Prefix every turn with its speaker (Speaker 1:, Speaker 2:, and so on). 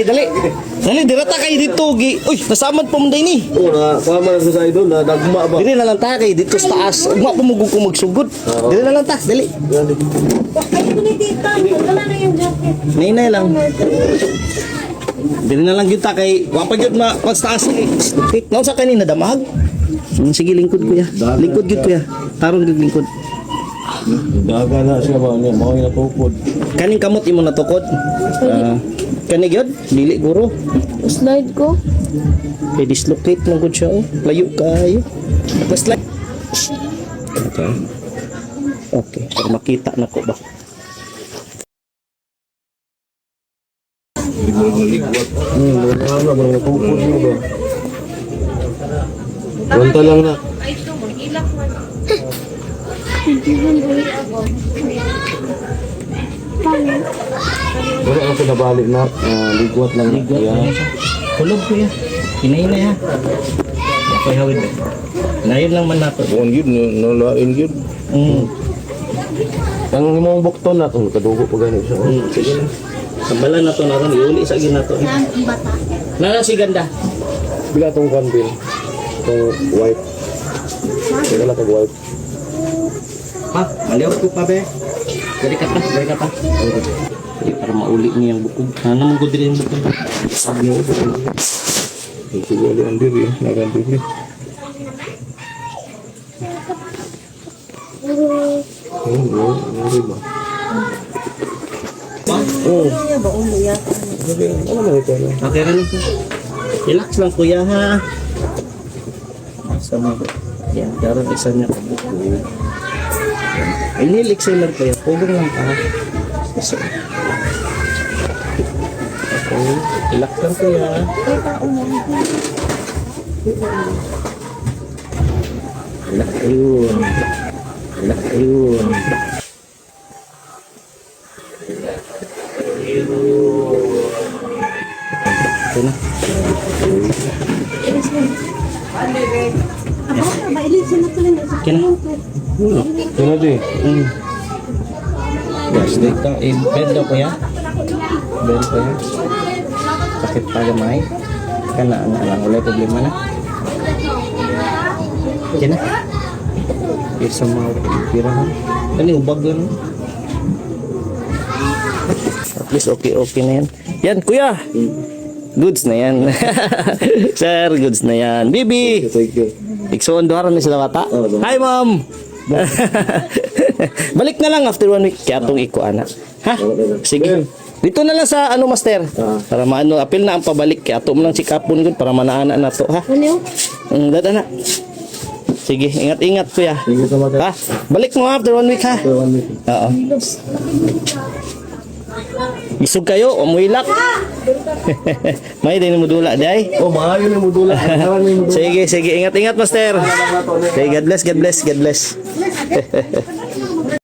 Speaker 1: Dali. Dali, dirata kay dito. Uy, nasamad pa mo din ni.
Speaker 2: Oo na, pama na sa idol na nagma ba?
Speaker 1: Dili na lang ta kay dito sa taas. Ugma pa mo ko magsugod. Dili na lang ta, dali.
Speaker 2: Yan.
Speaker 3: Ay, ko ni dito. Wala na yung jacket.
Speaker 1: Nay lang. Dili na lang gyud ta kay wa pa gyud ma pas taas ni. Naon sa kanina damag? Sige lingkod kuya. Lingkod gyud kuya. Tarong gyud lingkod.
Speaker 2: Daga na siya ba niya, mao na tukod.
Speaker 1: Kaning kamot imo natukod. Kani gyud dili guro.
Speaker 3: Slide ko.
Speaker 1: Kay dislocate lang gud siya oh. Layo kayo. Slide. Okay. Okay, para makita na ko ba.
Speaker 2: Ano ba na tukod mo ba? Konta lang na.
Speaker 3: Ay, ito mo. Ilak mo.
Speaker 2: Wala ako nabalik na, ligwat lang na. Yan.
Speaker 1: Kulog ko ya. Hinay-hinay ha. Ako'y hawid. Nayon lang man nato.
Speaker 2: Buwan yun, nalain yun. Ang imong bukton na, kadugo pa ganit siya.
Speaker 1: Sige na. Sambalan na to na ron. Iuli sa gina to.
Speaker 3: Ang bata.
Speaker 1: Nana si ganda.
Speaker 2: Bila itong kanbil, itong white. Bila lang itong white.
Speaker 1: Pa, maliw ko pa be. Dari ka pa, dari ka pa. Okay, para mauli niya ang bukog. Ano mong gudri yung bukog?
Speaker 2: Sabi niyo ito. Siguro ang diri, nagandir ni. Ba?
Speaker 1: Oo.
Speaker 3: Ba ulo yata.
Speaker 2: Ano ba ito?
Speaker 1: Okay rin ito. Relax lang kuya ha. Sama ko. Yan, daron isa niya ka bukog. Ay, niliksay lang kuya. Pugong lang ka. Isa. Okay. Relax lang kuya. Relax ayun. Relax ayun. Ito na.
Speaker 3: Ba, ilisin na tuloy.
Speaker 1: Kina.
Speaker 2: Ano di?
Speaker 1: Yes, dito. Bed daw kuya. Bed kuya. Sakit pa gamay. Kana lang wala problema na. Kina. Isa mga pirahan. Ano yung bag ano? At least okay na yan. Yan kuya. Goods na yan. Sir, goods na yan. Bibi.
Speaker 2: Thank you.
Speaker 1: Iksuon doharan ni sila bata. Hi ma'am. Balik na lang after 1 week kaya atong iko ana. Ha? Sige. Dito na lang sa ano master. Para maano apil na ang pabalik kaya ato mo lang check upon gud para manaana na to ha.
Speaker 3: Ano?
Speaker 1: Dada na. Sige, ingat-ingat kuya.
Speaker 2: Thank you so much.
Speaker 1: Ha? Balik mo after 1 week ha.
Speaker 2: After 1 week.
Speaker 1: Oo. Isog kayo, umuilak. May din mo dula, day.
Speaker 2: Oh, maayo na mo dula. Harang na mo dula.
Speaker 1: Sige, ingat-ingat master. Okay, God bless.